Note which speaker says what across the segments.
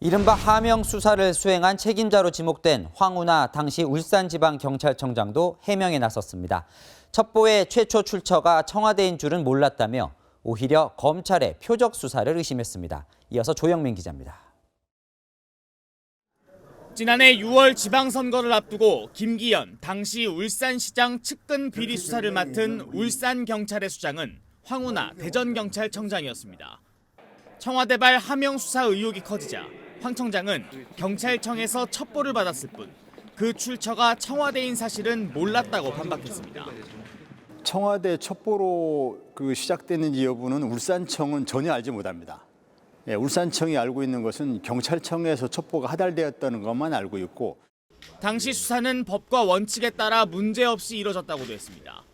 Speaker 1: 이른바 하명 수사를 수행한 책임자로 지목된 황운하 당시 울산지방경찰청장도 해명에 나섰습니다. 첩보의 최초 출처가 청와대인 줄은 몰랐다며 오히려 검찰의 표적 수사를 의심했습니다. 이어서 조영민 기자입니다.
Speaker 2: 지난해 6월 지방선거를 앞두고 김기현 당시 울산시장 측근 비리 수사를 맡은 울산경찰의 수장은 황운하 대전경찰청장이었습니다. 청와대발 하명 수사 의혹이 커지자 황 청장은 경찰청에서 첩보를 받았을 뿐 그 출처가 청와대인 사실은 몰랐다고 반박했습니다.
Speaker 3: 청와대 첩보로 시작됐는지 여부는 울산청은 전혀 알지 못합니다. 울산청이 알고 있는 것은 경찰청에서 첩보가 하달되었다는 것만 알고 있고,
Speaker 2: 당시 수사는 법과 원칙에 따라 문제없이 이뤄졌다고도 했습니다.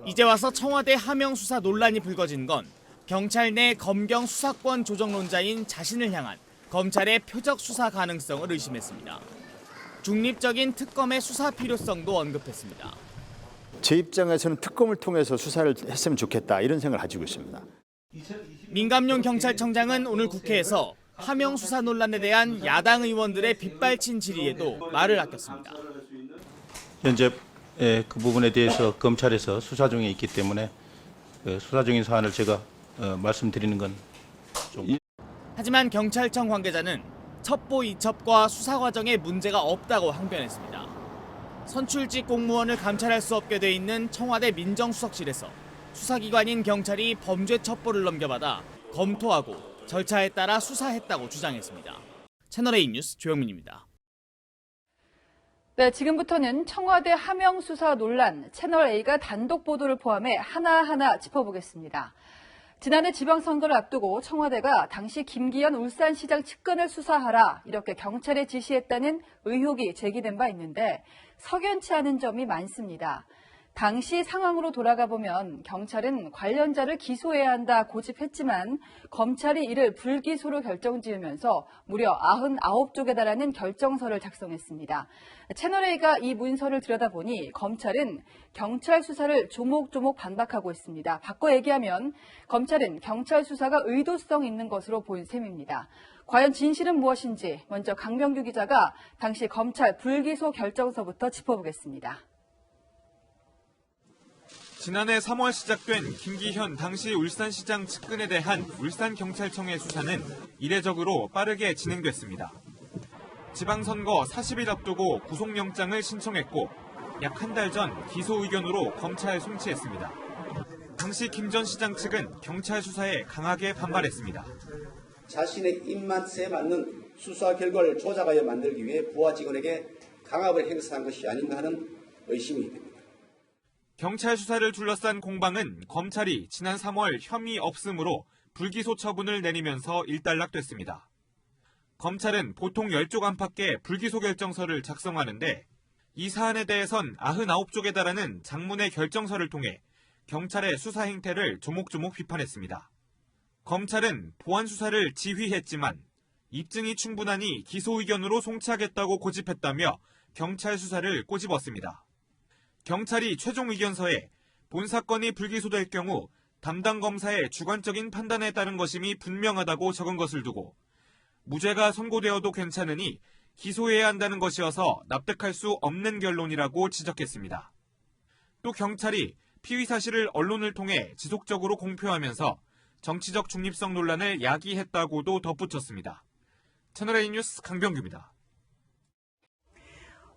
Speaker 2: 이제 와서 청와대 하명 수사 논란이 불거진 건 경찰 내 검경 수사권 조정론자인 자신을 향한 검찰의 표적 수사 가능성을 의심했습니다. 중립적인 특검의 수사 필요성도 언급했습니다.
Speaker 3: 제 입장에서는 특검을 통해서 수사를 했으면 좋겠다, 이런 생각을 가지고 있습니다.
Speaker 2: 민감용 경찰청장은 오늘 국회에서 하명 수사 논란에 대한 야당 의원들의 빗발친 질의에도 말을 아꼈습니다.
Speaker 4: 현재 그 부분에 대해서 검찰에서 수사 중에 있기 때문에 수사 중인 사안을 제가 말씀드리는 건 좀.
Speaker 2: 하지만 경찰청 관계자는 첩보 이첩과 수사 과정에 문제가 없다고 항변했습니다. 선출직 공무원을 감찰할 수 없게 돼 있는 청와대 민정수석실에서 수사기관인 경찰이 범죄 첩보를 넘겨받아 검토하고 절차에 따라 수사했다고 주장했습니다. 채널A 뉴스 조영민입니다.
Speaker 5: 네, 지금부터는 청와대 하명 수사 논란, 채널A가 단독 보도를 포함해 하나하나 짚어보겠습니다. 지난해 지방선거를 앞두고 청와대가 당시 김기현 울산시장 측근을 수사하라 이렇게 경찰에 지시했다는 의혹이 제기된 바 있는데 석연치 않은 점이 많습니다. 당시 상황으로 돌아가 보면 경찰은 관련자를 기소해야 한다 고집했지만 검찰이 이를 불기소로 결정지으면서 무려 99쪽에 달하는 결정서를 작성했습니다. 채널A가 이 문서를 들여다보니 검찰은 경찰 수사를 조목조목 반박하고 있습니다. 바꿔 얘기하면 검찰은 경찰 수사가 의도성 있는 것으로 보인 셈입니다. 과연 진실은 무엇인지 먼저 강병규 기자가 당시 검찰 불기소 결정서부터 짚어보겠습니다.
Speaker 6: 지난해 3월 시작된 김기현 당시 울산시장 측근에 대한 울산경찰청의 수사는 이례적으로 빠르게 진행됐습니다. 지방선거 40일 앞두고 구속영장을 신청했고 약 한 달 전 기소 의견으로 검찰에 송치했습니다. 당시 김 전 시장 측은 경찰 수사에 강하게 반발했습니다.
Speaker 7: 자신의 입맛에 맞는 수사 결과를 조작하여 만들기 위해 부하 직원에게 강압을 행사한 것이 아닌가 하는 의심이 됩니다.
Speaker 6: 경찰 수사를 둘러싼 공방은 검찰이 지난 3월 혐의 없음으로 불기소 처분을 내리면서 일단락됐습니다. 검찰은 보통 10쪽 안팎의 불기소 결정서를 작성하는데 이 사안에 대해선 99쪽에 달하는 장문의 결정서를 통해 경찰의 수사 행태를 조목조목 비판했습니다. 검찰은 보안 수사를 지휘했지만 입증이 충분하니 기소 의견으로 송치하겠다고 고집했다며 경찰 수사를 꼬집었습니다. 경찰이 최종 의견서에 본 사건이 불기소될 경우 담당 검사의 주관적인 판단에 따른 것임이 분명하다고 적은 것을 두고 무죄가 선고되어도 괜찮으니 기소해야 한다는 것이어서 납득할 수 없는 결론이라고 지적했습니다. 또 경찰이 피의 사실을 언론을 통해 지속적으로 공표하면서 정치적 중립성 논란을 야기했다고도 덧붙였습니다. 채널A 뉴스 강병규입니다.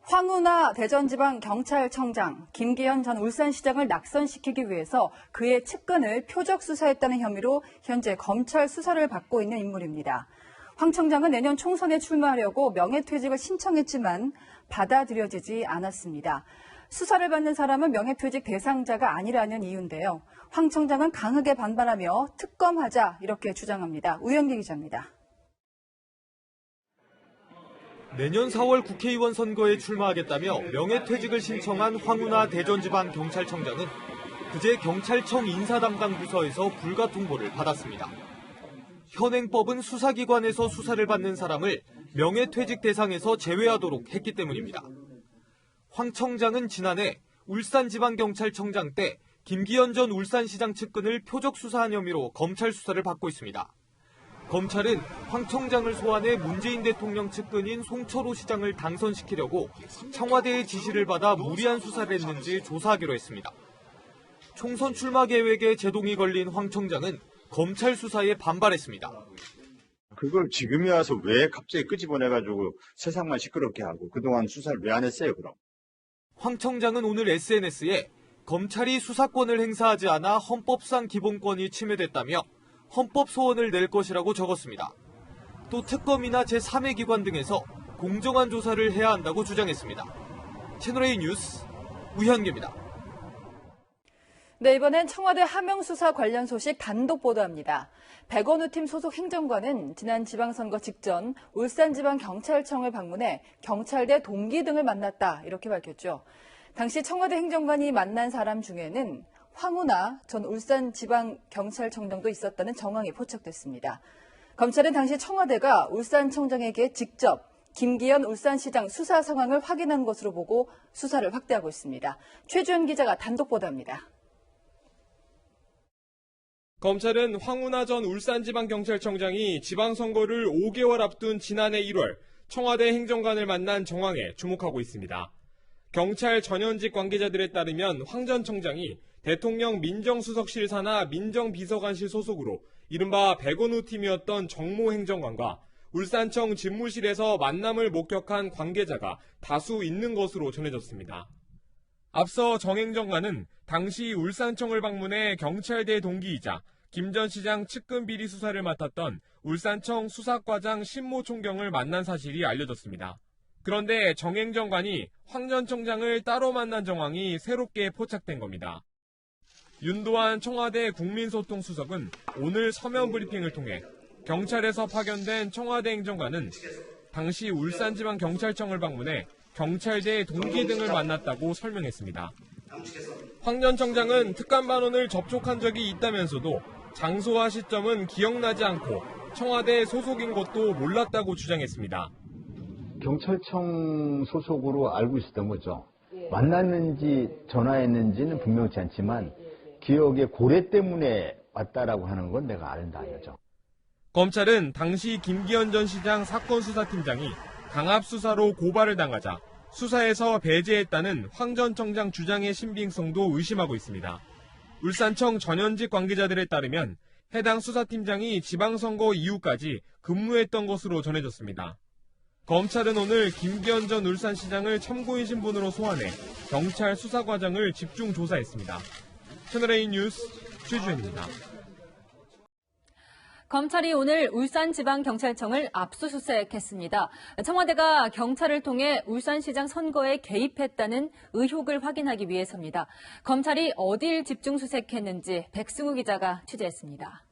Speaker 5: 황운하 대전지방경찰청장, 김기현 전 울산시장을 낙선시키기 위해서 그의 측근을 표적 수사했다는 혐의로 현재 검찰 수사를 받고 있는 인물입니다. 황 청장은 내년 총선에 출마하려고 명예퇴직을 신청했지만 받아들여지지 않았습니다. 수사를 받는 사람은 명예퇴직 대상자가 아니라는 이유인데요. 황 청장은 강하게 반발하며 특검하자 이렇게 주장합니다. 우영기 기자입니다.
Speaker 8: 내년 4월 국회의원 선거에 출마하겠다며 명예퇴직을 신청한 황운하 대전지방경찰청장은 그제 경찰청 인사담당 부서에서 불가통보를 받았습니다. 현행법은 수사기관에서 수사를 받는 사람을 명예퇴직 대상에서 제외하도록 했기 때문입니다. 황 청장은 지난해 울산지방경찰청장 때 김기현 전 울산시장 측근을 표적 수사한 혐의로 검찰 수사를 받고 있습니다. 검찰은 황 청장을 소환해 문재인 대통령 측근인 송철호 시장을 당선시키려고 청와대의 지시를 받아 무리한 수사를 했는지 조사하기로 했습니다. 총선 출마 계획에 제동이 걸린 황 청장은 검찰 수사에 반발했습니다.
Speaker 9: 그걸 지금이 와서 왜 갑자기 끄집어내가지고 세상만 시끄럽게 하고 그동안 수사를 왜 안 했어요, 그럼?
Speaker 8: 황 청장은 오늘 SNS에 검찰이 수사권을 행사하지 않아 헌법상 기본권이 침해됐다며 헌법 소원을 낼 것이라고 적었습니다. 또 특검이나 제3의 기관 등에서 공정한 조사를 해야 한다고 주장했습니다. 채널A 뉴스 우현규입니다.
Speaker 5: 네, 이번엔 청와대 하명 수사 관련 소식 단독 보도합니다. 백원우 팀 소속 행정관은 지난 지방선거 직전 울산지방경찰청을 방문해 경찰대 동기 등을 만났다 이렇게 밝혔죠. 당시 청와대 행정관이 만난 사람 중에는 황운하 전 울산지방경찰청장도 있었다는 정황이 포착됐습니다. 검찰은 당시 청와대가 울산청장에게 직접 김기현 울산시장 수사 상황을 확인한 것으로 보고 수사를 확대하고 있습니다. 최주현 기자가 단독 보도합니다.
Speaker 10: 검찰은 황운하 전 울산지방경찰청장이 지방선거를 5개월 앞둔 지난해 1월 청와대 행정관을 만난 정황에 주목하고 있습니다. 경찰 전현직 관계자들에 따르면 황 전 청장이 대통령 민정수석실 산하 민정비서관실 소속으로 이른바 백원우 팀이었던 정모 행정관과 울산청 집무실에서 만남을 목격한 관계자가 다수 있는 것으로 전해졌습니다. 앞서 정 행정관은 당시 울산청을 방문해 경찰대 동기이자 김 전 시장 측근 비리 수사를 맡았던 울산청 수사과장 신모 총경을 만난 사실이 알려졌습니다. 그런데 정 행정관이 황 전 청장을 따로 만난 정황이 새롭게 포착된 겁니다. 윤도한 청와대 국민소통수석은 오늘 서면 브리핑을 통해 경찰에서 파견된 청와대 행정관은 당시 울산지방경찰청을 방문해 경찰대 동기 등을 만났다고 설명했습니다. 황 전 청장은 특감반원을 접촉한 적이 있다면서도 장소와 시점은 기억나지 않고 청와대 소속인 것도 몰랐다고 주장했습니다.
Speaker 11: 경찰청 소속으로 알고 있었던 거죠. 만났는지 전화했는지는 분명치 않지만 기억에 고래 때문에 왔다라고 하는 건 내가 안다 이거죠.
Speaker 10: 검찰은 당시 김기현 전 시장 사건수사팀장이 강압수사로 고발을 당하자 수사에서 배제했다는 황 전 청장 주장의 신빙성도 의심하고 있습니다. 울산청 전현직 관계자들에 따르면 해당 수사팀장이 지방선거 이후까지 근무했던 것으로 전해졌습니다. 검찰은 오늘 김기현 전 울산시장을 참고인 신분으로 소환해 경찰 수사 과정을 집중 조사했습니다. 채널A 뉴스 최주현입니다.
Speaker 12: 검찰이 오늘 울산지방경찰청을 압수수색했습니다. 청와대가 경찰을 통해 울산시장 선거에 개입했다는 의혹을 확인하기 위해서입니다. 검찰이 어딜 집중 수색했는지 백승우 기자가 취재했습니다.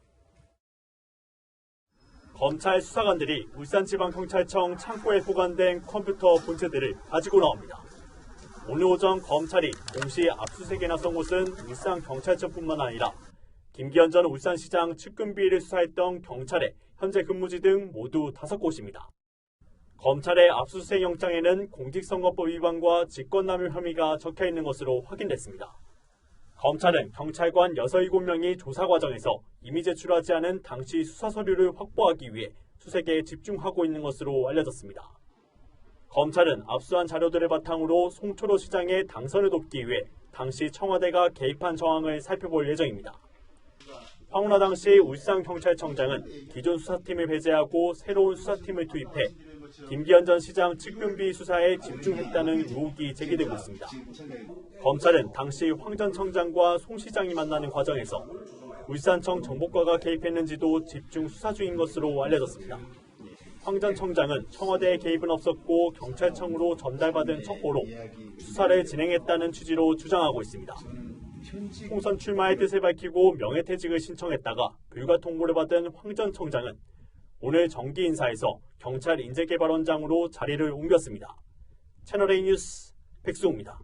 Speaker 13: 검찰 수사관들이 울산지방경찰청 창고에 보관된 컴퓨터 본체들을 가지고 나옵니다. 오늘 오전 검찰이 동시에 압수수색에 나선 곳은 울산경찰청뿐만 아니라 김기현 전 울산시장 측근 비리를 수사했던 경찰의 현재 근무지 등 모두 5곳입니다. 검찰의 압수수색 영장에는 공직선거법 위반과 직권남용 혐의가 적혀있는 것으로 확인됐습니다. 검찰은 경찰관 6-7명이 조사 과정에서 이미 제출하지 않은 당시 수사 서류를 확보하기 위해 수색에 집중하고 있는 것으로 알려졌습니다. 검찰은 압수한 자료들을 바탕으로 송철호 시장의 당선을 돕기 위해 당시 청와대가 개입한 정황을 살펴볼 예정입니다. 황운하 당시 울산경찰청장은 기존 수사팀을 배제하고 새로운 수사팀을 투입해 김기현 전 시장 측근비 수사에 집중했다는 의혹이 제기되고 있습니다. 검찰은 당시 황 전 청장과 송 시장이 만나는 과정에서 울산청 정보과가 개입했는지도 집중 수사 중인 것으로 알려졌습니다. 황 전 청장은 청와대의 개입은 없었고 경찰청으로 전달받은 첩보로 수사를 진행했다는 취지로 주장하고 있습니다. 총선 출마의 뜻을 밝히고 명예퇴직을 신청했다가 불가 통보를 받은 황 전 청장은 오늘 정기 인사에서 경찰 인재개발원장으로 자리를 옮겼습니다. 채널A 뉴스 백수호입니다.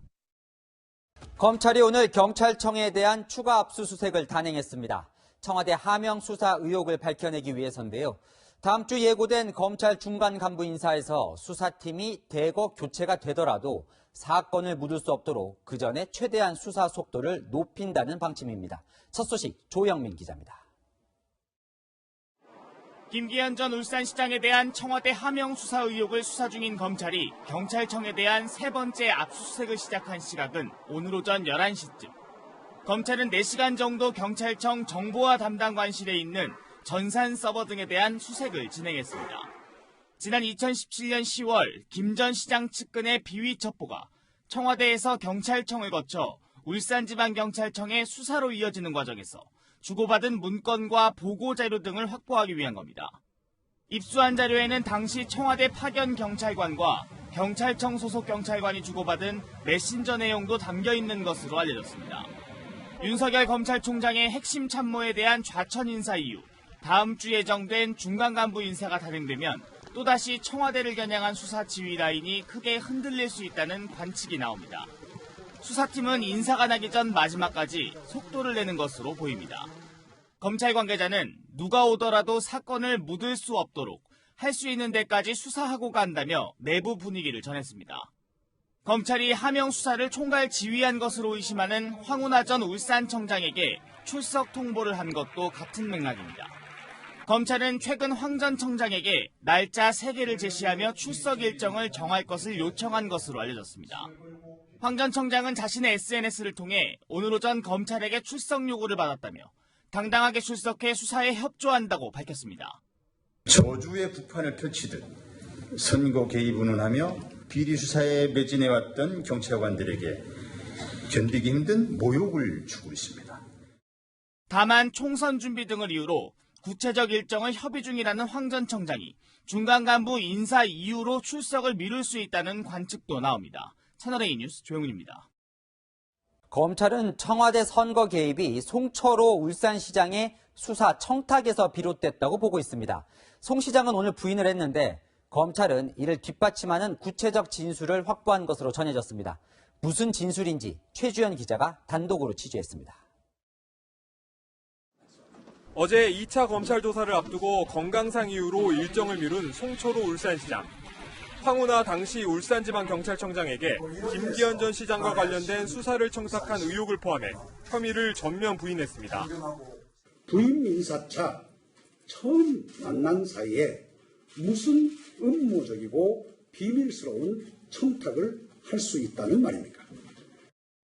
Speaker 1: 검찰이 오늘 경찰청에 대한 추가 압수수색을 단행했습니다. 청와대 하명 수사 의혹을 밝혀내기 위해서인데요. 다음 주 예고된 검찰 중간 간부 인사에서 수사팀이 대거 교체가 되더라도 사건을 묻을 수 없도록 그 전에 최대한 수사 속도를 높인다는 방침입니다. 첫 소식 조영민 기자입니다.
Speaker 2: 김기현 전 울산시장에 대한 청와대 하명 수사 의혹을 수사 중인 검찰이 경찰청에 대한 세 번째 압수수색을 시작한 시각은 오늘 오전 11시쯤. 검찰은 4시간 정도 경찰청 정보화 담당관실에 있는 전산 서버 등에 대한 수색을 진행했습니다. 지난 2017년 10월 김 전 시장 측근의 비위 첩보가 청와대에서 경찰청을 거쳐 울산지방경찰청의 수사로 이어지는 과정에서 주고받은 문건과 보고자료 등을 확보하기 위한 겁니다. 입수한 자료에는 당시 청와대 파견 경찰관과 경찰청 소속 경찰관이 주고받은 메신저 내용도 담겨 있는 것으로 알려졌습니다. 윤석열 검찰총장의 핵심 참모에 대한 좌천 인사 이후 다음 주 예정된 중간 간부 인사가 단행되면 또다시 청와대를 겨냥한 수사 지휘 라인이 크게 흔들릴 수 있다는 관측이 나옵니다. 수사팀은 인사가 나기 전 마지막까지 속도를 내는 것으로 보입니다. 검찰 관계자는 누가 오더라도 사건을 묻을 수 없도록 할 수 있는 데까지 수사하고 간다며 내부 분위기를 전했습니다. 검찰이 하명 수사를 총괄 지휘한 것으로 의심하는 황운하 전 울산청장에게 출석 통보를 한 것도 같은 맥락입니다. 검찰은 최근 황 전 청장에게 날짜 3개를 제시하며 출석 일정을 정할 것을 요청한 것으로 알려졌습니다. 황 전 청장은 자신의 SNS를 통해 오늘 오전 검찰에게 출석 요구를 받았다며 당당하게 출석해 수사에 협조한다고 밝혔습니다.
Speaker 3: 저주의 북판을 펼치듯 선거 개입 운운하며 비리 수사에 매진해왔던 경찰관들에게 견디기 힘든 모욕을 주고 있습니다.
Speaker 2: 다만 총선 준비 등을 이유로 구체적 일정을 협의 중이라는 황 전 청장이 중간 간부 인사 이유로 출석을 미룰 수 있다는 관측도 나옵니다. 채널A 뉴스 조영훈입니다.
Speaker 1: 검찰은 청와대 선거 개입이 송철호 울산시장의 수사 청탁에서 비롯됐다고 보고 있습니다. 송 시장은 오늘 부인을 했는데 검찰은 이를 뒷받침하는 구체적 진술을 확보한 것으로 전해졌습니다. 무슨 진술인지 최주연 기자가 단독으로 취재했습니다.
Speaker 10: 어제 2차 검찰 조사를 앞두고 건강상 이유로 일정을 미룬 송철호 울산시장. 황운하 당시 울산지방경찰청장에게 김기현 전 시장과 관련된 수사를 청탁한 의혹을 포함해 혐의를 전면 부인했습니다.
Speaker 14: 부임 인사차 처음 만난 사이에 무슨 음모적이고 비밀스러운 청탁을 할 수 있다는 말입니까?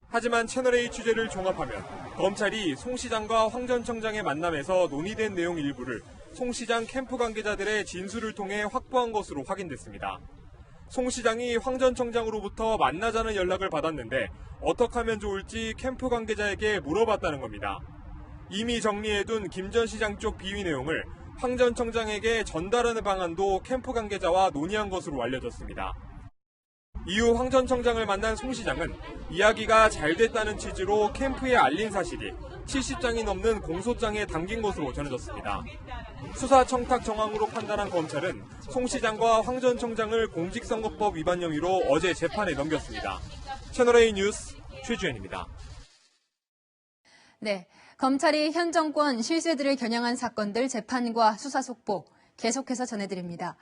Speaker 10: 하지만 채널A 취재를 종합하면 검찰이 송 시장과 황 전 청장의 만남에서 논의된 내용 일부를 송 시장 캠프 관계자들의 진술을 통해 확보한 것으로 확인됐습니다. 송 시장이 황 전 청장으로부터 만나자는 연락을 받았는데 어떻게 하면 좋을지 캠프 관계자에게 물어봤다는 겁니다. 이미 정리해둔 김 전 시장 쪽 비위 내용을 황 전 청장에게 전달하는 방안도 캠프 관계자와 논의한 것으로 알려졌습니다. 이후 황 전 청장을 만난 송 시장은 이야기가 잘 됐다는 취지로 캠프에 알린 사실이 70장이 넘는 공소장에 담긴 것으로 전해졌습니다. 수사 청탁 정황으로 판단한 검찰은 송 시장과 황 전 청장을 공직선거법 위반 혐의로 어제 재판에 넘겼습니다. 채널A 뉴스 최주연입니다.
Speaker 12: 네, 검찰이 현 정권 실세들을 겨냥한 사건들 재판과 수사 속보 계속해서 전해드립니다.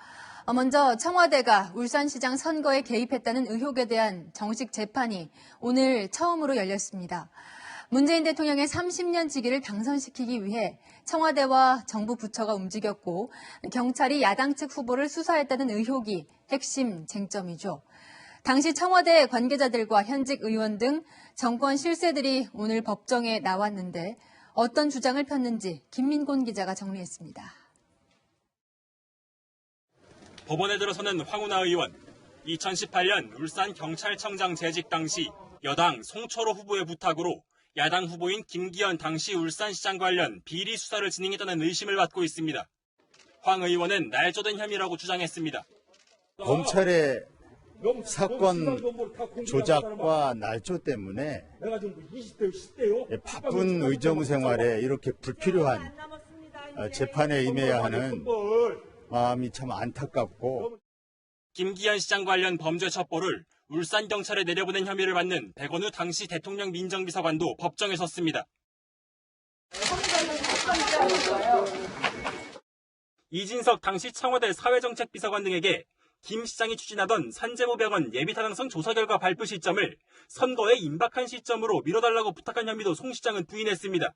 Speaker 12: 먼저 청와대가 울산시장 선거에 개입했다는 의혹에 대한 정식 재판이 오늘 처음으로 열렸습니다. 문재인 대통령의 30년 지기를 당선시키기 위해 청와대와 정부 부처가 움직였고 경찰이 야당 측 후보를 수사했다는 의혹이 핵심 쟁점이죠. 당시 청와대 관계자들과 현직 의원 등 정권 실세들이 오늘 법정에 나왔는데 어떤 주장을 폈는지 김민곤 기자가 정리했습니다.
Speaker 15: 법원에 들어서는 황운하 의원, 2018년 울산경찰청장 재직 당시 여당 송철호 후보의 부탁으로 야당 후보인 김기현 당시 울산시장 관련 비리 수사를 진행했다는 의심을 받고 있습니다. 황 의원은 날조된 혐의라고 주장했습니다.
Speaker 3: 검찰의 사건 조작과 날조 때문에 바쁜 의정 생활에 이렇게 불필요한 재판에 임해야 하는 마음이 참 안타깝고
Speaker 15: 김기현 시장 관련 범죄 첩보를 울산경찰에 내려보낸 혐의를 받는 백원우 당시 대통령 민정비서관도 법정에 섰습니다. 이진석 당시 청와대 사회정책비서관 등에게 김 시장이 추진하던 산재무병원 예비타당성 조사 결과 발표 시점을 선거에 임박한 시점으로 미뤄달라고 부탁한 혐의도 송 시장은 부인했습니다.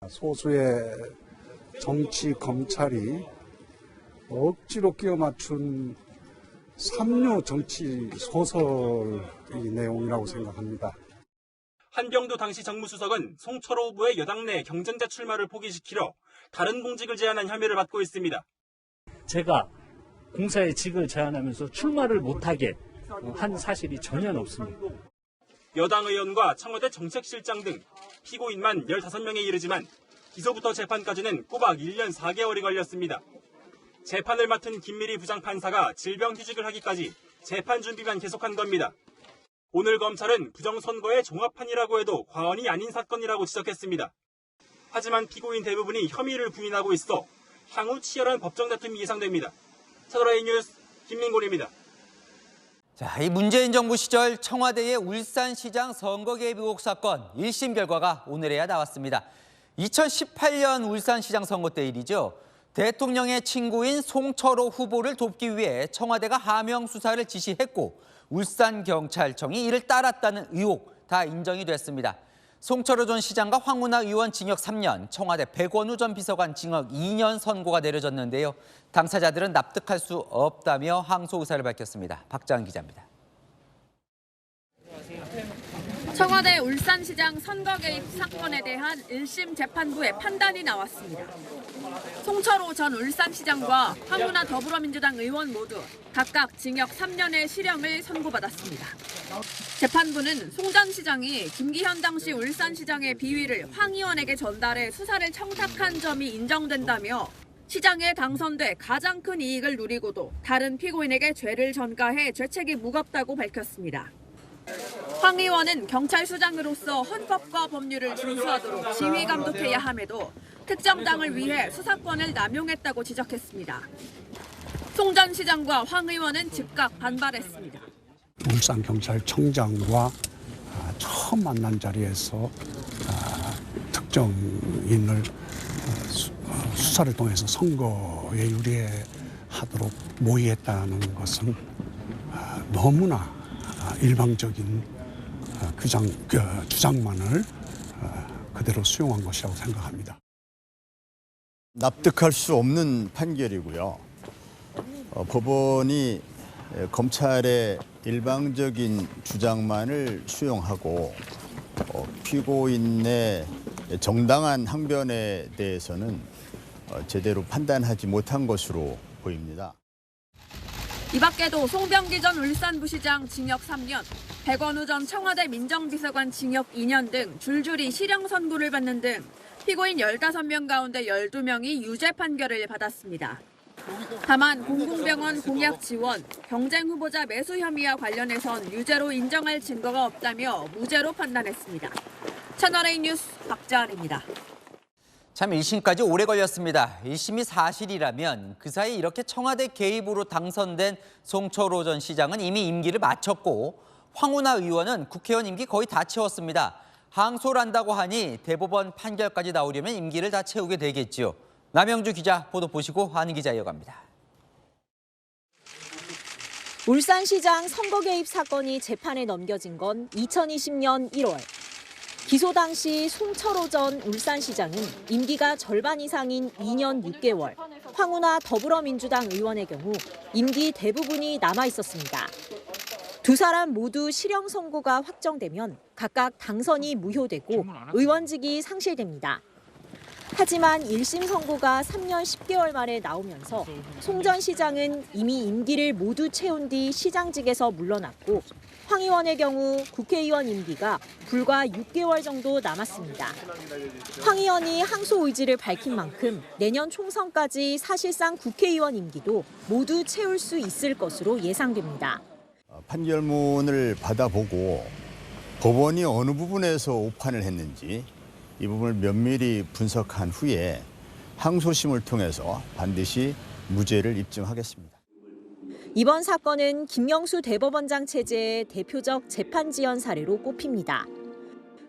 Speaker 16: 소수의 정치 검찰이
Speaker 14: 억지로 끼워 맞춘 삼류 정치 소설의 내용이라고 생각합니다.
Speaker 15: 한병도 당시 정무수석은 송철호 후보의 여당 내 경쟁자 출마를 포기시키려 다른 공직을 제안한 혐의를 받고 있습니다.
Speaker 16: 제가 공사의 직을 제안하면서 출마를 못하게 한 사실이 전혀 없습니다.
Speaker 15: 여당 의원과 청와대 정책실장 등 피고인만 15명에 이르지만 기소부터 재판까지는 꼬박 1년 4개월이 걸렸습니다. 재판을 맡은 김미리 부장판사가 질병휴직을 하기까지 재판 준비만 계속한 겁니다. 오늘 검찰은 부정선거의 종합판이라고 해도 과언이 아닌 사건이라고 지적했습니다. 하지만 피고인 대부분이 혐의를 부인하고 있어 향후 치열한 법정 다툼이 예상됩니다. 채널A 뉴스 김민곤입니다.
Speaker 1: 자, 이 문재인 정부 시절 청와대의 울산시장 선거 개입 의혹 사건 1심 결과가 오늘에야 나왔습니다. 2018년 울산시장 선거 때 일이죠. 대통령의 친구인 송철호 후보를 돕기 위해 청와대가 하명 수사를 지시했고 울산경찰청이 이를 따랐다는 의혹 다 인정이 됐습니다. 송철호 전 시장과 황운하 의원 징역 3년, 청와대 백원우 전 비서관 징역 2년 선고가 내려졌는데요. 당사자들은 납득할 수 없다며 항소 의사를 밝혔습니다. 박자은 기자입니다.
Speaker 17: 청와대 울산시장 선거 개입 사건에 대한 1심 재판부의 판단이 나왔습니다. 송철호 전 울산시장과 황운하 더불어민주당 의원 모두 각각 징역 3년의 실형을 선고받았습니다. 재판부는 송 전 시장이 김기현 당시 울산시장의 비위를 황 의원에게 전달해 수사를 청탁한 점이 인정된다며 시장에 당선돼 가장 큰 이익을 누리고도 다른 피고인에게 죄를 전가해 죄책이 무겁다고 밝혔습니다. 황 의원은 경찰수장으로서 헌법과 법률을 준수하도록 지휘 감독해야 함에도 특정 당을 위해 수사권을 남용했다고 지적했습니다. 송 전 시장과 황 의원은 즉각 반발했습니다.
Speaker 14: 울산경찰청장과 처음 만난 자리에서 특정인을 수사를 통해서 선거에 유리하도록 모의했다는 것은 너무나 일방적인 주장만을 그대로 수용한 것이라고 생각합니다.
Speaker 3: 납득할 수 없는 판결이고요. 법원이 검찰의 일방적인 주장만을 수용하고 피고인의 정당한 항변에 대해서는 제대로 판단하지 못한 것으로 보입니다.
Speaker 17: 이 밖에도 송병기 전 울산부시장 징역 3년, 백원우 전 청와대 민정비서관 징역 2년 등 줄줄이 실형 선고를 받는 등 피고인 15명 가운데 12명이 유죄 판결을 받았습니다. 다만 공공병원 공약 지원, 경쟁 후보자 매수 혐의와 관련해선 유죄로 인정할 증거가 없다며 무죄로 판단했습니다. 채널A 뉴스 박자은입니다.
Speaker 1: 참 1심까지 오래 걸렸습니다. 1심이 사실이라면 그 사이 이렇게 청와대 개입으로 당선된 송철호 전 시장은 이미 임기를 마쳤고 황운하 의원은 국회의원 임기 거의 다 채웠습니다. 항소를 한다고 하니 대법원 판결까지 나오려면 임기를 다 채우게 되겠지요. 남영주 기자 보도 보시고 한희 기자 이어갑니다.
Speaker 18: 울산시장 선거 개입 사건이 재판에 넘겨진 건 2020년 1월. 기소 당시 송철호 전 울산시장은 임기가 절반 이상인 2년 6개월, 황운하 더불어민주당 의원의 경우 임기 대부분이 남아 있었습니다. 두 사람 모두 실형 선고가 확정되면 각각 당선이 무효되고 의원직이 상실됩니다. 하지만 1심 선고가 3년 10개월 만에 나오면서 송 전 시장은 이미 임기를 모두 채운 뒤 시장직에서 물러났고 황 의원의 경우 국회의원 임기가 불과 6개월 정도 남았습니다. 황 의원이 항소 의지를 밝힌 만큼 내년 총선까지 사실상 국회의원 임기도 모두 채울 수 있을 것으로 예상됩니다.
Speaker 3: 판결문을 받아보고 법원이 어느 부분에서 오판을 했는지 이 부분을 면밀히 분석한 후에 항소심을 통해서 반드시 무죄를 입증하겠습니다.
Speaker 18: 이번 사건은 김명수 대법원장 체제의 대표적 재판 지연 사례로 꼽힙니다.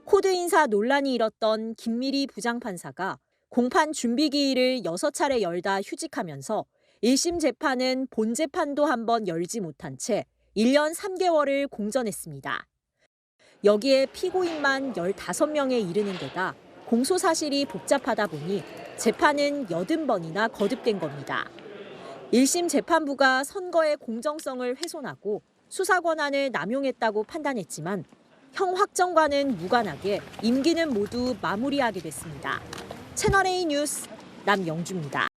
Speaker 18: 코드 인사 논란이 일었던 김미리 부장판사가 공판 준비기일을 6차례 열다 휴직하면서 1심 재판은 본 재판도 한번 열지 못한 채 1년 3개월을 공전했습니다. 여기에 피고인만 15명에 이르는 데다 공소 사실이 복잡하다 보니 재판은 80번이나 거듭된 겁니다. 1심 재판부가 선거의 공정성을 훼손하고 수사 권한을 남용했다고 판단했지만 형 확정과는 무관하게 임기는 모두 마무리하게 됐습니다. 채널A 뉴스 남영주입니다.